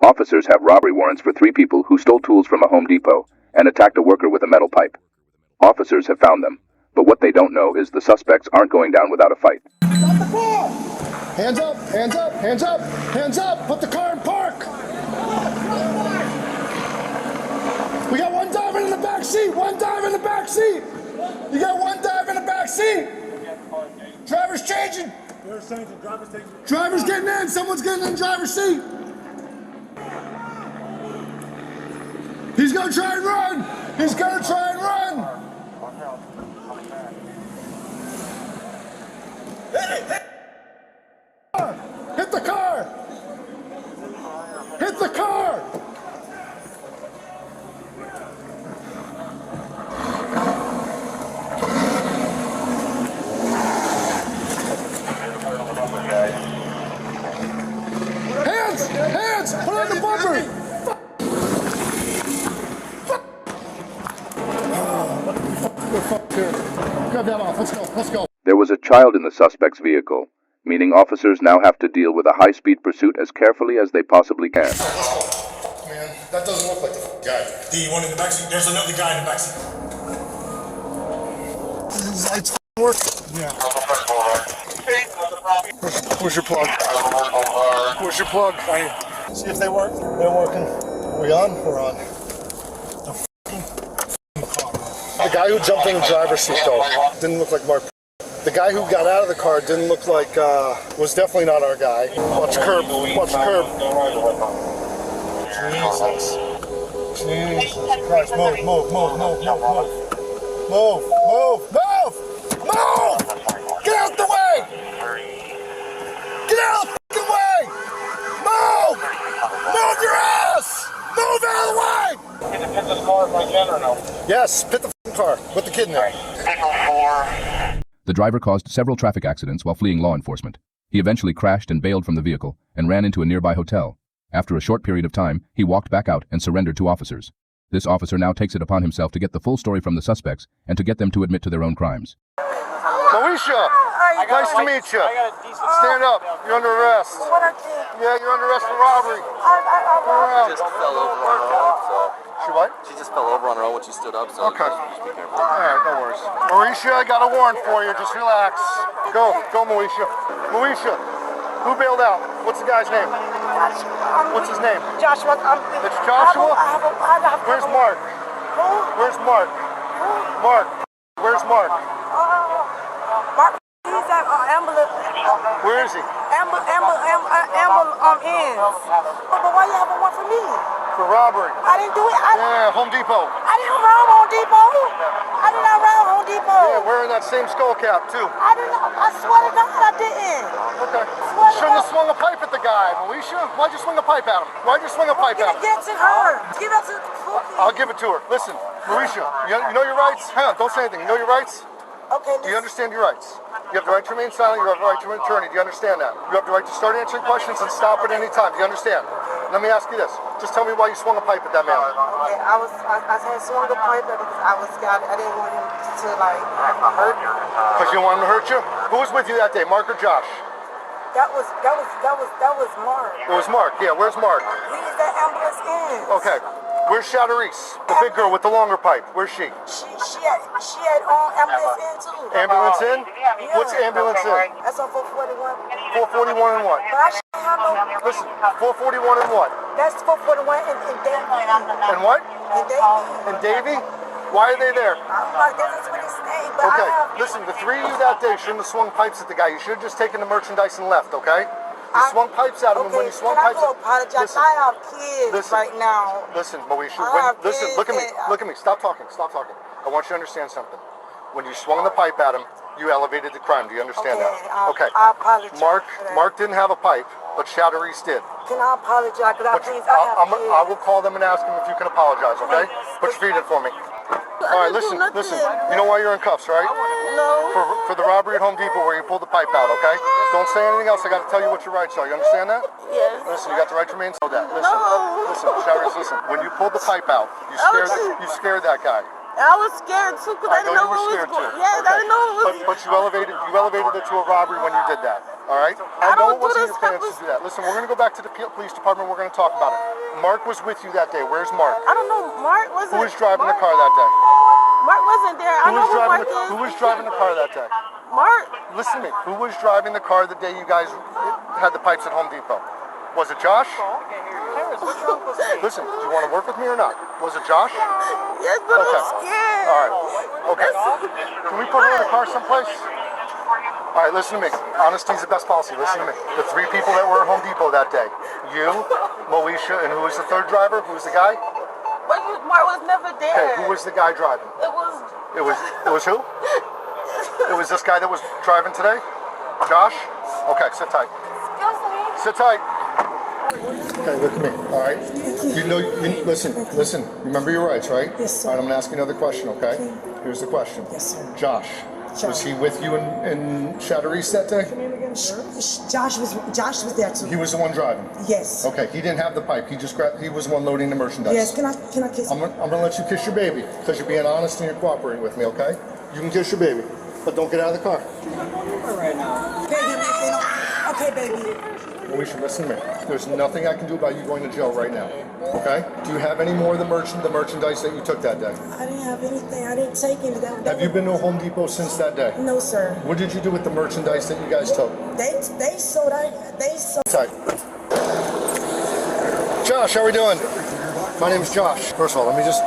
Officers have robbery warrants for 3 people who stole tools from a Home Depot and attacked a worker with a metal pipe. Officers have found them, but what they don't know is the suspects aren't going down without a fight. Stop the car! Hands up, hands up, hands up, hands up! Put the car in park! We got one diver in the back seat! One diver in the back seat! You got one diver in the back seat! Driver's changing! Driver's getting in! Someone's getting in the driver's seat! He's gonna try and run! He's gonna try and run! Hit the car! Hit the car! Hands! Hands! Put on the bumper! Grab that off. Let's go. Let's go. There was a child in the suspect's vehicle, meaning officers now have to deal with a high-speed pursuit as carefully as they possibly can. Man, that doesn't look like the guy. The one in the backseat. There's another guy in the backseat. It's working. Yeah. Where's your plug? Where's your plug? See if they work. They're working. Are we on? We're on. The guy who jumped in the driver's seat, though, didn't look like Mark. The guy who got out of the car didn't look like, was definitely not our guy. Watch the curb. Watch the curb. Jesus. Jesus Christ. Move, move, move, move, move, move. Move, move, move! Move! Get out the way! Get out of the way! Move! Move your ass! Move out of the way! Can you pit this car if I can or no? Yes, pit the car. Put the kid in there. The driver caused several traffic accidents while fleeing law enforcement. He eventually crashed and bailed from the vehicle and ran into a nearby hotel. After a short period of time, he walked back out and surrendered to officers. This officer now takes it upon himself to get the full story from the suspects and to get them to admit to their own crimes. Moesha, nice to meet you. Stand up. You're under arrest. Yeah, you're under arrest for robbery. She just fell over on her own, so... She what? She just fell over on her own when she stood up, so... Okay. Just be careful. Alright, no worries. Moesha, I got a warrant for you. Just relax. Go, Moesha. Moesha, who bailed out? What's the guy's name? What's his name? Joshua. It's Joshua? Where's Mark? Who? Where's Mark? Mark. Where's Mark? Mark, he's at ambulance. Where is he? Ambulance ends. But why you have a one for me? For robbery. I didn't do it. Yeah, Home Depot. I didn't rob Home Depot. I did not rob Home Depot. Yeah, wearing that same skull cap, too. I didn't. I swear to God, I didn't. Okay. You shouldn't have swung a pipe at the guy, Moesha. Why'd you swing a pipe at him? Why'd you swing a pipe at him? Get it to her. Give it to Cookie. I'll give it to her. Listen, Moesha, you know your rights? Hang on, don't say anything. You know your rights? Okay. Do you understand your rights? You have the right to remain silent. You have the right to an attorney. Do you understand that? You have the right to start answering questions and stop at any time. Do you understand? Let me ask you this. Just tell me why you swung a pipe at that man. Okay, I had swung the pipe because I was scared. I didn't want him to like hurt me. Because you didn't want him to hurt you? Who was with you that day, Mark or Josh? That was Mark. It was Mark. Yeah, where's Mark? He's at ambulance ends. Okay. Where's Chatterese? The big girl with the longer pipe. Where's she? She had ambulance in too. Ambulance in? Yeah. What's ambulance in? That's on 441. 441 and what? But I shouldn't have no. Listen, 441 and what? That's 441 in Davie. And what? In Davie. And Davy? Why are they there? I guess that's what it's saying. But Okay, I have, listen, the 3 of you that day shouldn't have swung pipes at the guy. You should have just taken the merchandise and left, okay? You swung pipes at him, and when you swung pipes at him... Apologize. I have kids right now. Listen, Moesha, listen, look at me. Stop talking. I want you to understand something. When you swung the pipe at him, you elevated the crime. Do you understand that? Okay. I apologize. Mark didn't have a pipe, but Chatterese did. Can I apologize? I have kids. I will call them and ask them if you can apologize, okay? Put your feet in for me. All right, listen. You know why you're in cuffs, right? No. For the robbery at Home Depot where you pulled the pipe out, okay? Don't say anything else. I got to tell you what your rights are. You understand that? Yes. Listen, you got the right to remain so that. Listen, No. listen, Chatterese, listen. When you pulled the pipe out, you scared that guy. I was scared too because I didn't know what was going on. Yes, I didn't know what was But you elevated it to a robbery when you did that. all right? I don't know it wasn't do your this. plans to do that. Listen, we're going to go back to the police department. We're going to talk about it. Mark was with you that day. Where's Mark? I don't know. Mark wasn't. Who was driving the car that day? Mark wasn't there. I know who Mark is. Who was driving the car that day? Mark. Listen to me. Who was driving the car the day you guys had the pipes at Home Depot? Was it Josh? Listen, do you want to work with me or not? Was it Josh? Yes, but I'm scared. All right. Okay. Can we put her in a car someplace? All right, listen to me. Honesty is the best policy. Listen to me. The 3 people that were at Home Depot that day. You, Moesha, and who was the 3rd driver? Who was the guy? But Mark was never there. Okay, who was the guy driving? It was who? It was this guy that was driving today? Josh? Okay, sit tight. Excuse me. Sit tight. Okay, look at me, all right? Listen, remember your rights, right? Yes, sir. All right, I'm gonna ask you another question, okay? Here's the question. Yes, sir. Josh, was he with you in Chatterise that day? Josh was there too. He was the one driving? Yes. Okay, he didn't have the pipe, he was the one loading the merchandise. Yes, can I kiss I'm gonna let you kiss your baby, because you're being honest and you're cooperating with me, okay? You can kiss your baby, but don't get out of the car. right now? Okay, baby. We should listen to me. There's nothing I can do about you going to jail right now. Okay? Do you have any more of the merchandise that you took that day? I didn't have anything. I didn't take any. Have you been to Home Depot since that day? No, sir. What did you do with the merchandise that you guys took? They sold. Sorry. Josh, how are we doing? My name is Josh. First of all, let me just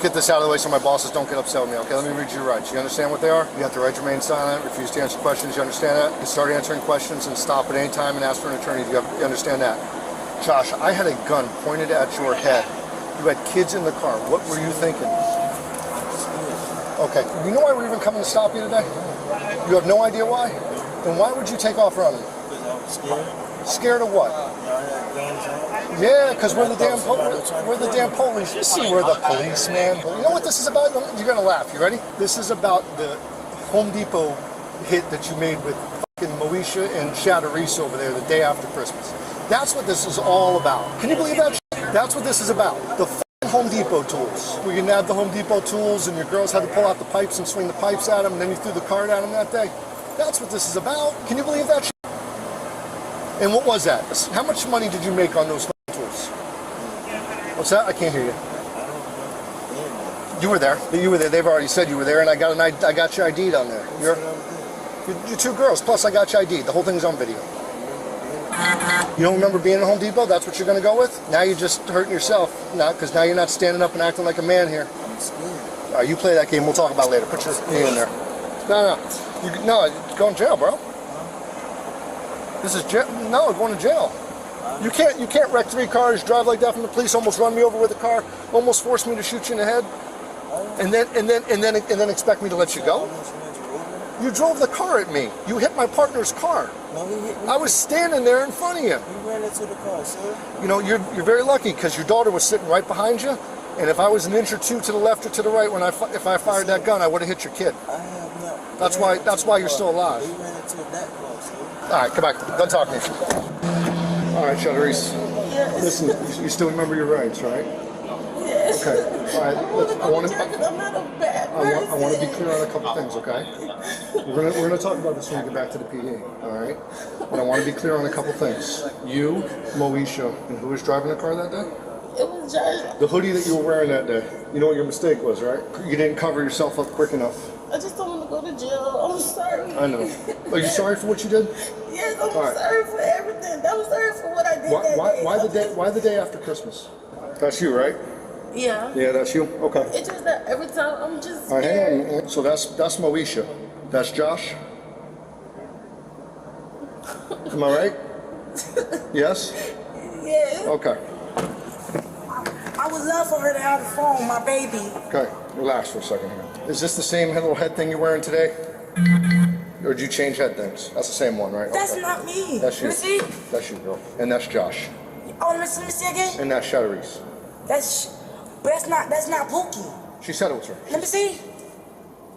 get this out of the way so my bosses don't get upset with me, okay? Let me read your rights. You understand what they are? You have the right to remain silent, refuse to answer questions. You understand that? You can start answering questions and stop at any time and ask for an attorney. You understand that? Josh, I had a gun pointed at your head. You had kids in the car. What were you thinking? Okay, you know why we're even coming to stop you today? You have no idea why? Then why would you take off running? Because I was scared. Scared of what? Yeah, because we're the damn police. You see, we're the police, man. You know what this is about? You're gonna laugh. You ready? This is about the Home Depot hit that you made with fucking Moesha and Chatterise over there the day after Christmas. That's what this is all about. Can you believe that? That's what this is about. The fucking Home Depot tools. We didn't have the Home Depot tools, and your girls had to pull out the pipes and swing the pipes at them, and then you threw the card at them that day. That's what this is about. Can you believe that? And what was that? How much money did you make on those tools? What's that? I can't hear you. You were there. You were there. They've already said you were there, and I got your ID down there. You're 2 girls. Plus, I got your ID. The whole thing's on video. You don't remember being at Home Depot? That's what you're going to go with? Now you're just hurting yourself. Because now you're not standing up and acting like a man here. I'm scared. All right, you play that game. We'll talk about it later. Put your knee in there. No, you're going to jail, bro. This is jail. No, going to jail. You can't wreck 3 cars, drive like that from the police, almost run me over with a car, almost force me to shoot you in the head, and then expect me to let you go. You drove the car at me. You hit my partner's car. No, he hit me. I was standing there in front of you. He ran into the car, sir. You know, you're very lucky because your daughter was sitting right behind you, and if I was an inch or 2 to the left or to the right if I fired that gun, I would have hit your kid. I have not. That's why you're still alive. He ran into that car, sir. All right, come back. Don't talk to me. All right, Chatterise. Yes. Listen, you still remember your rights, right? Yes. Okay. All right. I want I'm not a bad person. I want to be clear on a couple things, okay? We're gonna talk about this when we get back to the PD, all right? But I want to be clear on a couple things. You, Moesha, and who was driving the car that day? It was Josh. The hoodie that you were wearing that day. You know what your mistake was, right? You didn't cover yourself up quick enough. I just don't want to go to jail. I'm sorry. I know. Are you sorry for what you did? Yes, I'm All right. sorry for everything. I'm sorry for what I did that day. Why the day after Christmas? That's you, right? Yeah. Yeah, that's you. Okay. It's just that every time I'm just All right, scared. hang on. So that's Moesha. That's Josh. Am I right? Yes? Yes. Okay. I would love for her to have the phone, my baby. Okay. Relax for a second here. Is this the same little head thing you're wearing today? Or did you change head things? That's the same one, right? That's Okay. not me. That's you. Let me see. That's you, girl. And that's Josh. Oh, let me see again. And that's Chatterise. But that's not Pookie. She said it was her. Let me see.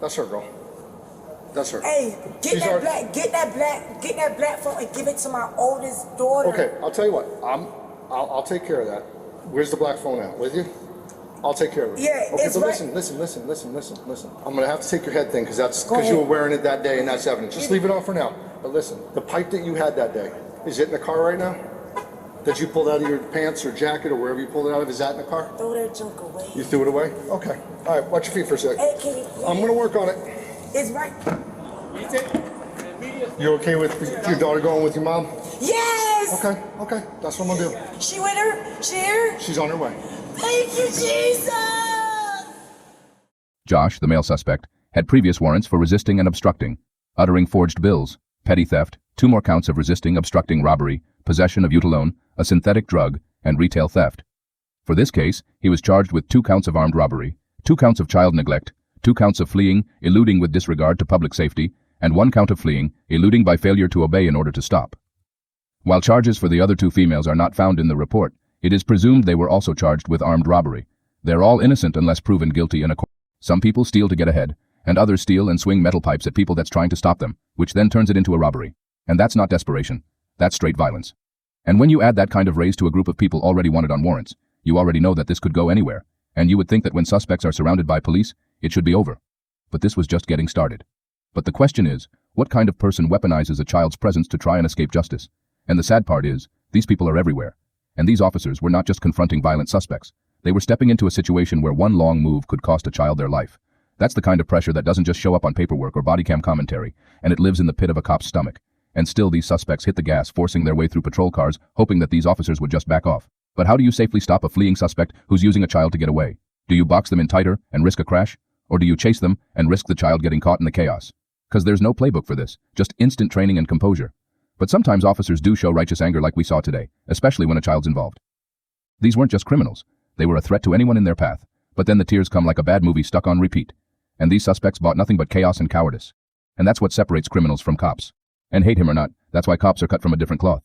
That's her, girl. That's her. Hey, get She's that black phone and give it to my oldest daughter. Okay, I'll tell you what. I'll take care of that. Where's the black phone at? With you? I'll take care of it. Yeah, okay, it's but right. listen. I'm gonna have to take your head thing because you were wearing it that day and that's evidence. Just leave it on for now. But listen, the pipe that you had that day, is it in the car right now? Did you pull it out of your pants or jacket or wherever you pulled it out of? Is that in the car? Throw that junk away. You threw it away? Okay. All right, watch your feet for a sec. Hey, can you, I'm gonna work on it. it's right. You okay with your daughter going with your mom? Yes! Okay, that's what I'm gonna do. She with her? She here? She's on her way. Thank you, Jesus! Josh, the male suspect, had previous warrants for resisting and obstructing, uttering forged bills, petty theft, 2 more counts of resisting, obstructing robbery, possession of utalone, a synthetic drug, and retail theft. For this case, he was charged with 2 counts of armed robbery, 2 counts of child neglect, 2 counts of fleeing, eluding with disregard to public safety, and 1 count of fleeing, eluding by failure to obey in order to stop. While charges for the other 2 females are not found in the report, it is presumed they were also charged with armed robbery. They're all innocent unless proven guilty in a court. Some people steal to get ahead, and others steal and swing metal pipes at people that's trying to stop them, which then turns it into a robbery. And that's not desperation. That's straight violence. And when you add that kind of raise to a group of people already wanted on warrants, you already know that this could go anywhere, and you would think that when suspects are surrounded by police, it should be over. But this was just getting started. But the question is, what kind of person weaponizes a child's presence to try and escape justice? And the sad part is, these people are everywhere. And these officers were not just confronting violent suspects. They were stepping into a situation where one long move could cost a child their life. That's the kind of pressure that doesn't just show up on paperwork or body cam commentary, and it lives in the pit of a cop's stomach. And still these suspects hit the gas, forcing their way through patrol cars, hoping that these officers would just back off. But how do you safely stop a fleeing suspect who's using a child to get away? Do you box them in tighter and risk a crash? Or do you chase them and risk the child getting caught in the chaos? Because there's no playbook for this, just instant training and composure. But sometimes officers do show righteous anger like we saw today, especially when a child's involved. These weren't just criminals. They were a threat to anyone in their path. But then the tears come like a bad movie stuck on repeat. And these suspects bought nothing but chaos and cowardice. And that's what separates criminals from cops. And hate him or not, that's why cops are cut from a different cloth.